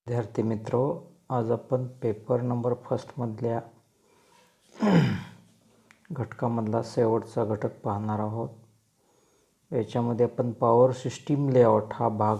विद्यार्थी मित्रो, आज आपण पेपर नंबर फर्स्टमधल्या घटकामधला शेवटचा घटक पाहणार आहोत. याच्यामध्ये आपण पॉवर सिस्टीम लेआउट हा भाग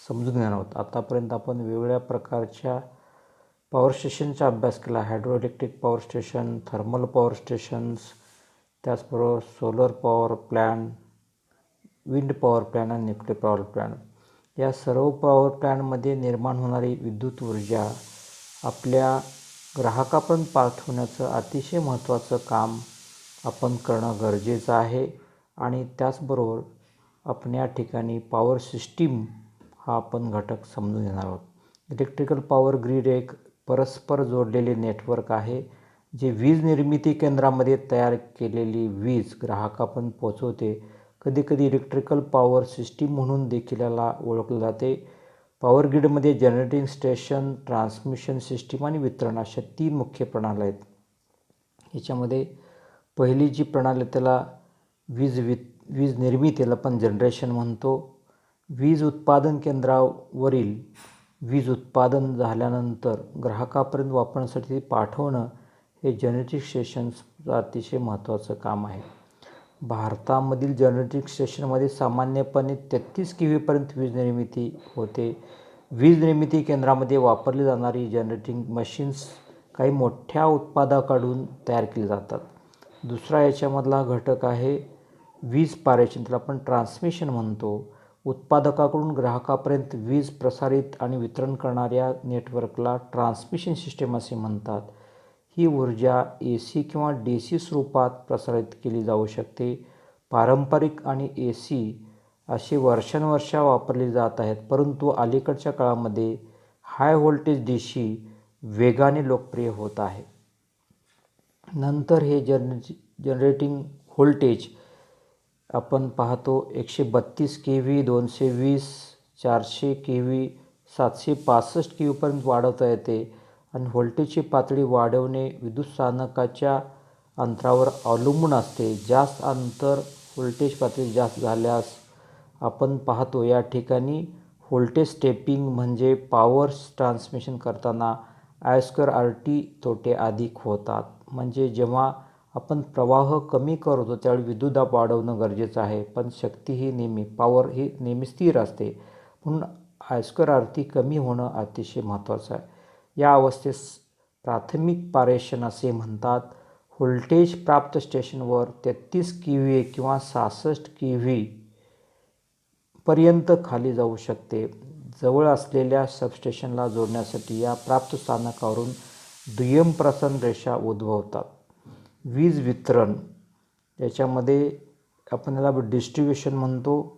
समजून घेणार आहोत. आतापर्यंत आपण वेगवेगळ्या प्रकारच्या पॉवर स्टेशनचा अभ्यास केला. Hydroelectric power station, thermal power stations, त्याचबरोबर solar power plant, wind power plant आणि न्यूक्लियर पॉवर प्लॅन्ट. या सर्व पॉवर प्लॅन्टमध्ये निर्माण होणारी विद्युत ऊर्जा आपल्या ग्राहकापर्यंत पाठवण्याचं अतिशय महत्त्वाचं काम आपण करणं गरजेचं आहे. आणि त्याचबरोबर आपण या ठिकाणी पॉवर सिस्टीम हा आपण घटक समजून घेणार आहोत. इलेक्ट्रिकल पॉवर ग्रीड एक परस्पर जोडलेले नेटवर्क आहे जे वीज निर्मिती केंद्रामध्ये तयार केलेली वीज ग्राहकापर्यंत पोहोचवते. कधीकधी इलेक्ट्रिकल पॉवर सिस्टीम म्हणून देखील याला ओळखले जाते. पॉवर ग्रीडमध्ये जनरेटिंग स्टेशन, ट्रान्समिशन सिस्टीम आणि वितरण अशा 3 मुख्य प्रणाली आहेत. याच्यामध्ये पहिली जी प्रणाली त्याला वीज निर्मितीला आपण जनरेशन म्हणतो. वीज उत्पादन केंद्रावरील वीज उत्पादन झाल्यानंतर ग्राहकापर्यंत वापरण्यासाठी पाठवणं हे जनरेटिंग स्टेशनचं अतिशय महत्त्वाचं काम आहे. भारतामधील जनरेटिंग स्टेशनमध्ये सामान्यपणे 33 kV वीज निर्मिती होते. वीज निर्मिती केंद्रामध्ये वापरली जाणारी जनरेटिंग मशीन्स काही मोठ्या उत्पादकाकडून तयार केली जातात. दुसरा याच्यामधला घटक आहे वीज पारेषण, त्याला आपण ट्रान्समिशन म्हणतो. उत्पादकाकडून ग्राहकापर्यंत वीज प्रसारित आणि वितरण करणाऱ्या नेटवर्कला ट्रान्समिशन सिस्टीम असे म्हणतात. ही ऊर्जा AC किंवा DC स्वरूपात प्रसारित केली जाऊ शकते. पारंपरिक आणि AC असे वर्षानुवर्षे वापरले जात आहेत, परंतु अलीकडच्या काळामध्ये हाय व्होल्टेज DC वेगाने लोकप्रिय होत आहे. नंतर हे जनरेटिंग व्होल्टेज आपण पाहतो 132 kV, 220, 400 kV, 765 kV वाढवता येते. आणि व्होल्टेजची पातळी वाढवणे विद्युत स्थानकाच्या अंतरावर अवलंबून असते. जास्त अंतर व्होल्टेज पातळी जास्त झाल्यास आपण पाहतो या ठिकाणी व्होल्टेज स्टेपिंग म्हणजे पॉवर ट्रान्समिशन करताना I2RT तोटे अधिक होतात. म्हणजे जेव्हा आपण प्रवाह कमी करतो त्यावेळी विद्युतदाब वाढवणं गरजेचं आहे, पण शक्ती ही पॉवर ही नेहमी स्थिर असते, म्हणून I2RT कमी होणं अतिशय महत्त्वाचं आहे. या अवस्थेस प्राथमिक पारेषण असे म्हणतात. व्होल्टेज प्राप्त स्टेशनवर 33 kV किंवा 66 kV पर्यंत खाली जाऊ शकते. जवळ असलेल्या सबस्टेशनला जोडण्यासाठी या प्राप्त स्थानकावरून दुय्यम प्रसरण रेषा उद्भवतात. वीज वितरण याच्यामध्ये आपण याला डिस्ट्रीब्युशन म्हणतो.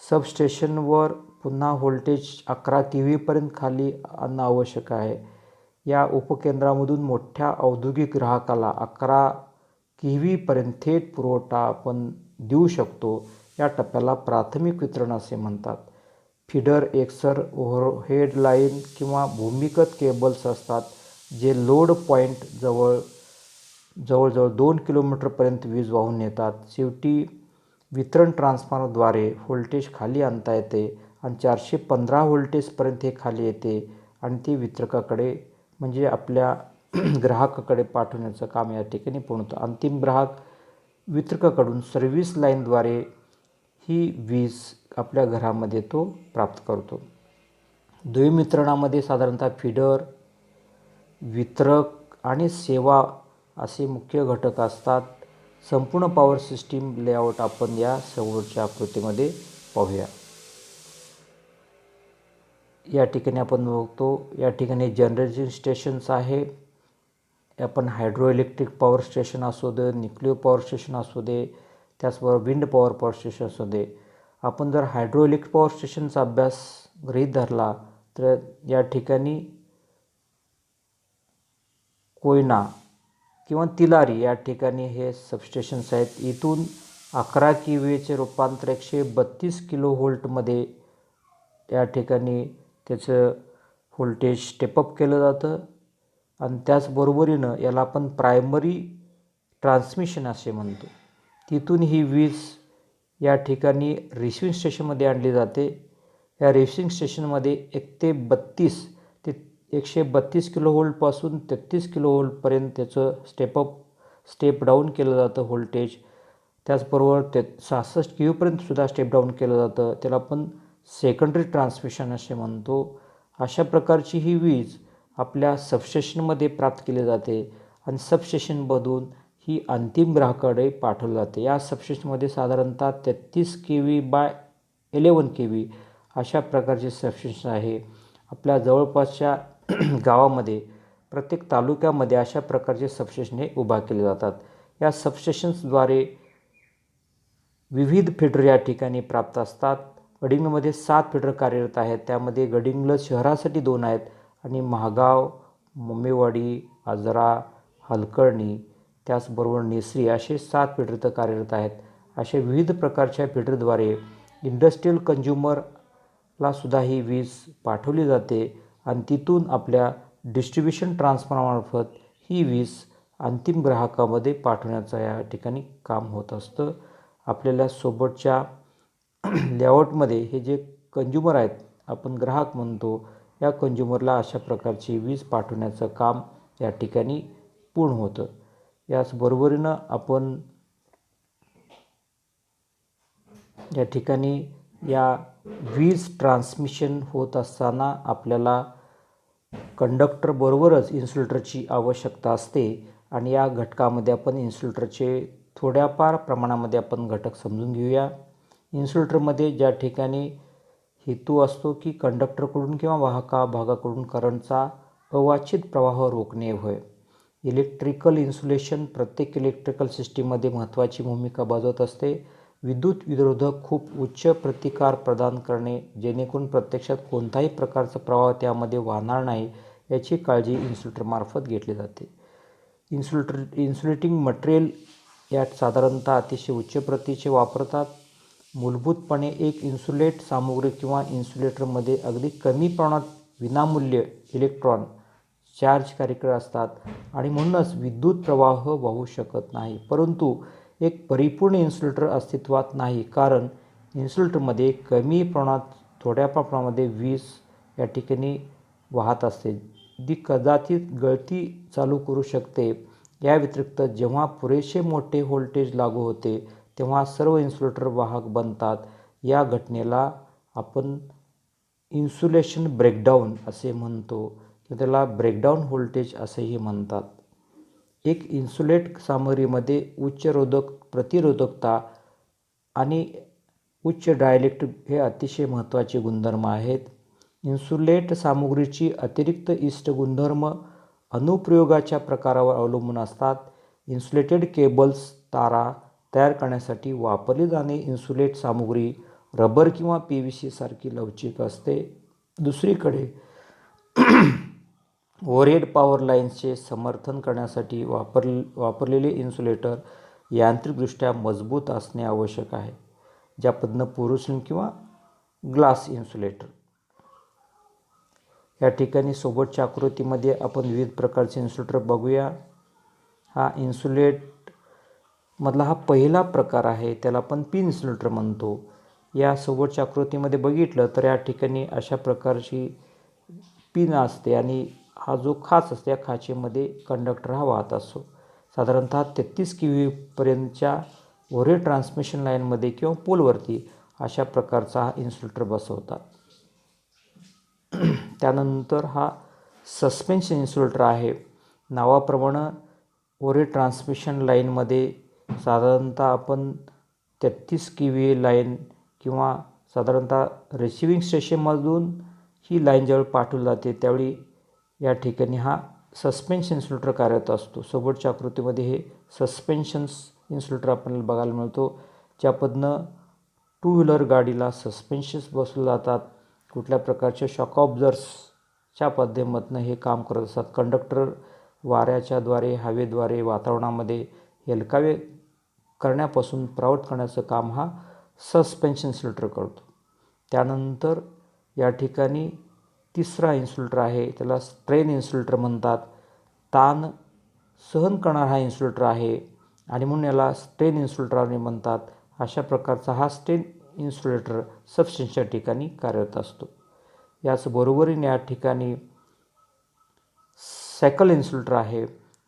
सबस्टेशनवर पुन्हा व्होल्टेज 11 kV खाली आणणं आवश्यक आहे. या उपकेंद्रामधून मोठ्या औद्योगिक ग्राहकाला 11 kV थेट पुरवठा आपण देऊ शकतो. या टप्प्याला प्राथमिक वितरण असे म्हणतात. फीडर एकसर ओव्हरहेड लाईन किंवा भूमिगत केबल्स असतात जे लोड पॉईंट जवळजवळ 2 किलोमीटरपर्यंत वीज वाहून नेतात. शेवटी वितरण ट्रान्सफॉर्मरद्वारे व्होल्टेज खाली आणता येते आणि 415 व्होल्टेजपर्यंत हे खाली येते आणि ते वितरकाकडे म्हणजे आपल्या ग्राहकाकडे पाठवण्याचं काम या ठिकाणी पूर्ण होतं. अंतिम ग्राहक वितरकाकडून सर्व्हिस लाईनद्वारे ही वीज आपल्या घरामध्ये तो प्राप्त करतो. दुय्यम वितरणामध्ये साधारणतः फीडर, वितरक आणि सेवा असे मुख्य घटक असतात. संपूर्ण पॉवर सिस्टीम लेआउट आपण या समोरच्या आकृतीमध्ये पाहूया. या ठिकाणी आपण बघतो या ठिकाणी जनरेटिंग स्टेशन्स आहे. आपण हायड्रोइलेक्ट्रिक पॉवर स्टेशन असू दे, न्यूक्लियर पॉवर स्टेशन असू दे, त्याचबरोबर विंड पॉवर स्टेशन असू दे. आपण जर हायड्रोइलेक्ट्रिक पॉवर स्टेशनचा अभ्यास गृहीत धरला तर या ठिकाणी कोयना किंवा तिलारी या ठिकाणी हे सबस्टेशन्स आहेत. इथून 11 kVचे रूपांतर 132 kV या ठिकाणी त्याचं व्होल्टेज स्टेपअप केलं जातं. आणि त्याचबरोबरीनं याला आपण प्रायमरी ट्रान्समिशन असे म्हणतो. तिथून ही वीज या ठिकाणी रिसिविंग स्टेशनमध्ये आणली जाते. या रिसिविंग स्टेशनमध्ये 1 ते 32 ते 132 किलो व्होल्टपासून 33 किलो व्होल्टपर्यंत त्याचं स्टेप डाऊन केलं जातं व्होल्टेज. त्याचबरोबर 66 KV स्टेप डाऊन केलं जातं. त्याला आपण सेकंडरी ट्रान्समिशन असे म्हणतो. अशा प्रकारची ही वीज आपल्या सबस्टेशनमध्ये प्राप्त केली जाते आणि सबस्टेशनमधून ही अंतिम ग्राहकाकडे पाठवली जाते. या सबस्टेशनमध्ये साधारणतः 33 kV/11 kV अशा प्रकारचे सबस्टेशन आहे. आपल्या जवळपासच्या गावामध्ये प्रत्येक तालुक्यामध्ये अशा प्रकारचे सबस्टेशन हे उभा केले जातात. या सबस्टेशन्सद्वारे विविध फिडर या ठिकाणी प्राप्त असतात. गडिंग्लजमध्ये 7 फिडर कार्यरत आहेत. त्यामध्ये गडिंग्लज शहरासाठी 2 आहेत आणि महागाव, मम्मेवाडी, आजरा, हलकर्णी, त्याचबरोबर नेसरी असे 7 फिडर इथं कार्यरत आहेत. अशा विविध प्रकारच्या फिडरद्वारे इंडस्ट्रियल कंझ्युमरला सुद्धा ही वीज पाठवली जाते आणि तिथून आपल्या डिस्ट्रीब्युशन ट्रान्सफॉर्मरमार्फत ही वीज अंतिम ग्राहकामध्ये पाठवण्याचं या ठिकाणी काम होत असतं. आपल्याला सोबतच्या लेआउटमध्ये हे जे कंझ्युमर आहेत, आपण ग्राहक म्हणतो, या कंझ्युमरला अशा प्रकारची वीज पाठवण्याचं काम या ठिकाणी पूर्ण होतं. याचबरोबरीनं आपण या ठिकाणी या वीज ट्रान्समिशन होत असताना आपल्याला कंडक्टरबरोबरच इन्सुलेटरची आवश्यकता असते आणि या घटकामध्ये आपण इन्सुलेटरचे थोड्याफार प्रमाणामध्ये आपण घटक समजून घेऊया. इन्सुलेटरमध्ये ज्या ठिकाणी हेतू असतो की कंडक्टरकडून किंवा वाहका भागाकडून करंटचा अवांछित प्रवाह रोखणे होय. इलेक्ट्रिकल इन्सुलेशन प्रत्येक इलेक्ट्रिकल सिस्टीममध्ये महत्त्वाची भूमिका बजावत असते. विद्युत विरोधक खूप उच्च प्रतिकार प्रदान करणे जेणेकरून प्रत्यक्षात कोणताही प्रकारचा प्रवाह त्यामध्ये वाहणार नाही याची काळजी इन्सुलेटरमार्फत घेतली जाते. इन्सुलेटिंग मटेरियल यात साधारणतः अतिशय उच्च प्रतीचे वापरतात. मूलभूतपणे एक इन्सुलेट सामुग्री किंवा इन्सुलेटरमध्ये अगदी कमी प्रमाणात विनामूल्य इलेक्ट्रॉन चार्ज कार्यरत असतात आणि म्हणूनच विद्युत प्रवाह वाहू शकत नाही. परंतु एक परिपूर्ण इन्सुलेटर अस्तित्वात नाही, कारण इन्सुलेटरमध्ये कमी प्रमाणात थोड्या प्रमाणामध्ये वीज या ठिकाणी वाहत असते, जी कदाचित गळती चालू करू शकते. या व्यतिरिक्त जेव्हा पुरेसे मोठे व्होल्टेज लागू होते तेव्हा सर्व इन्सुलेटर वाहक बनतात. या घटनेला आपण इन्सुलेशन ब्रेकडाऊन असे म्हणतो किंवा त्याला ब्रेकडाऊन व्होल्टेज असेही म्हणतात. एक इन्सुलेट सामग्रीमध्ये उच्च प्रतिरोधकता आणि उच्च डायलेक्ट्रिक हे अतिशय महत्त्वाचे गुणधर्म आहेत. इन्सुलेट सामग्रीची अतिरिक्त इष्ट गुणधर्म अनुप्रयोगाच्या प्रकारावर अवलंबून असतात. इन्सुलेटेड केबल्स तारा तयार करण्यासाठी वापरली जाणारी इन्सुलेट सामग्री रबर किंवा PVC सारखी लवचिक असते. दुसरीकडे ओव्हरहेड पॉवर लाईन्सचे समर्थन करण्यासाठी वापरलेले इन्सुलेटर यांत्रिकदृष्ट्या मजबूत असणे आवश्यक आहे, ज्या पद्धतीनं पोरोसिलिन किंवा ग्लास इन्सुलेटर. या ठिकाणी सोबतच्या आकृतीमध्ये आपण विविध प्रकारचे इन्सुलेटर बघूया. हा इन्सुलेटमधला हा पहिला प्रकार आहे, त्याला आपण पिन इन्सुलेटर म्हणतो. या सोबतच्या आकृतीमध्ये बघितलं तर या ठिकाणी अशा प्रकारची पिन असते आणि हा जो खाच असते या खाचेमध्ये कंडक्टर हा वाहत असतो. साधारणतः 33 kV पर्यंतच्या ओव्हरहेड ट्रान्समिशन लाईनमध्ये किंवा पोलवरती अशा प्रकारचा हा इन्सुलेटर बसवतात. त्यानंतर हा सस्पेन्शन इन्सुलेटर आहे. नावाप्रमाणे ओव्हरहेड ट्रान्समिशन लाईनमध्ये साधारणतः आपण 33 kV लाईन किंवा साधारणतः रिसिविंग स्टेशनमधून ही लाईन ज्यावेळी पाठवली जाते त्यावेळी या ठिकाणी हा सस्पेन्शन इन्सुलेटर कार्यरत असतो. सोबतच्या आकृतीमध्ये हे सस्पेन्शन्स इन्सुलेटर आपल्याला बघायला मिळतो. ज्या पद्धतीनं 2 व्हीलर गाडीला सस्पेन्शन्स बसवले जातात, कुठल्या प्रकारच्या शॉक ऑब्झर्व्हर्सच्या माध्यमातून हे काम करत असतात. कंडक्टर वाऱ्याच्याद्वारे हवेद्वारे वातावरणामध्ये हेलकावे करण्यापासून प्रावट करण्याचं काम हा सस्पेन्शन इन्सुलेटर करतो. त्यानंतर या ठिकाणी तिसरा इन्सुलेटर आहे, त्याला स्ट्रेन इन्सुलेटर म्हणतात. ताण सहन करणारा हा इन्सुलेटर आहे आणि म्हणून याला स्ट्रेन इन्सुलेटर म्हणतात. अशा प्रकारचा हा स्ट्रेन इन्सुलेटर सबस्टेशनच्या ठिकाणी कार्यरत असतो. याचबरोबरीने या ठिकाणी सायकल इन्सुलेटर आहे.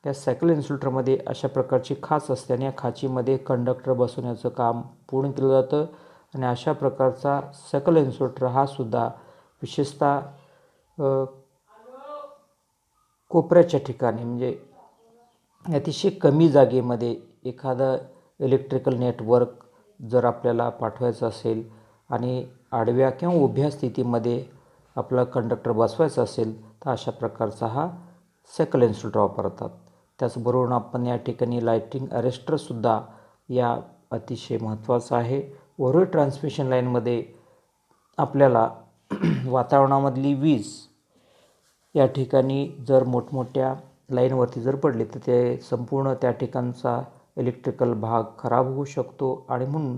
या सायकल इन्सुलेटरमध्ये अशा प्रकारची खाच असते आणि या खाचीमध्ये कंडक्टर बसवण्याचं काम पूर्ण केलं जातं आणि अशा प्रकारचा सायकल इन्सुलेटर हा सुद्धा विशेषतः कोपऱ्याच्या ठिकाणी म्हणजे अतिशय कमी जागेमध्ये एखादं इलेक्ट्रिकल नेटवर्क जर आपल्याला पाठवायचं असेल आणि आडव्या किंवा उभ्या स्थितीमध्ये आपला कंडक्टर बसवायचा असेल तर अशा प्रकारचा हा सायकल इन्सुलेटर वापरतात. त्याचबरोबर आपण या ठिकाणी लाइटिंग अरेस्टरसुद्धा या अतिशय महत्त्वाचं आहे. ओव्हरहेड ट्रान्समिशन लाईनमध्ये आपल्याला वातावरणामधली वीज या ठिकाणी जर मोठमोठ्या लाईनवरती जर पडली तर ते संपूर्ण त्या ठिकाणचा इलेक्ट्रिकल भाग खराब होऊ शकतो आणि म्हणून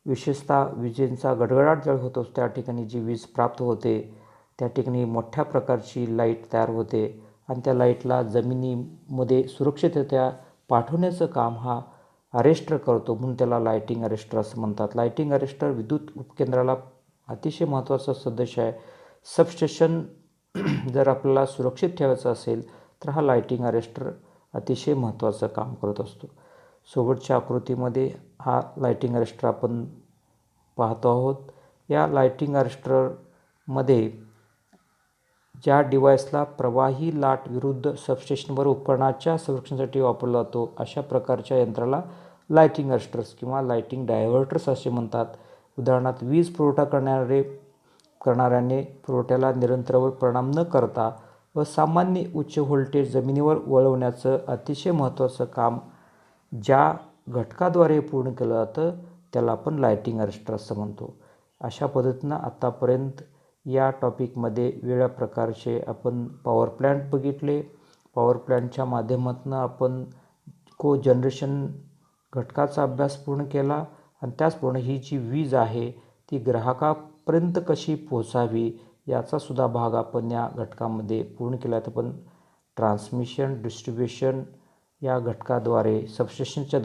विशेषतः विजेंचा गडगडाट ज्यावेळी होतो त्या ठिकाणी जी वीज प्राप्त होते त्या ठिकाणी मोठ्या प्रकारची लाईट तयार होते आणि त्या लाईटला जमिनीमध्ये सुरक्षितरित्या पाठवण्याचं काम हा अरेस्टर करतो, म्हणून त्याला लाइटिंग अरेस्टर असं म्हणतात. लाइटिंग अरेस्टर विद्युत उपकेंद्राला अतिशय महत्त्वाचा सदस्य आहे. सबस्टेशन जर आपल्याला सुरक्षित ठेवायचं असेल तर हा लाइटिंग अरेस्टर अतिशय महत्त्वाचं काम करत असतो. सोबतच्या आकृतीमध्ये हा लाइटिंग अरेस्टर आपण पाहतो आहोत. या लाइटिंग अरेस्टरमध्ये ज्या डिव्हाइसला प्रवाही लाट विरुद्ध सबस्टेशनवर उपकरणाच्या संरक्षणासाठी वापरला जातो अशा प्रकारच्या यंत्राला लाइटिंग अरेस्टर्स किंवा लाइटिंग डायव्हर्टर्स असे म्हणतात. उदाहरणार्थ वीज पुरवठा करणाऱ्याने पुरवठ्याला निरंतरवर परिणाम न करता व सामान्य उच्च व्होल्टेज जमिनीवर वळवण्याचं अतिशय महत्त्वाचं काम ज्या घटकाद्वारे पूर्ण केलं जातं त्याला आपण लाइटिंग अरेस्टर असं म्हणतो. अशा पद्धतीनं आत्तापर्यंत या टॉपिकमध्ये वेगळ्या प्रकारचे आपण पॉवर प्लॅन्ट बघितले. पॉवर प्लॅन्टच्या माध्यमातून आपण जनरेशन घटकाचा अभ्यास पूर्ण केला आणि त्याचप्रमाणे ही जी वीज आहे ती ग्राहकापर्यंत कशी पोहोचावी याचासुद्धा भाग आपण या घटकामध्ये पूर्ण केला. तर पण ट्रान्समिशन डिस्ट्रीब्युशन या घटकाद्वारे सबस्टेशनच्या द्वारे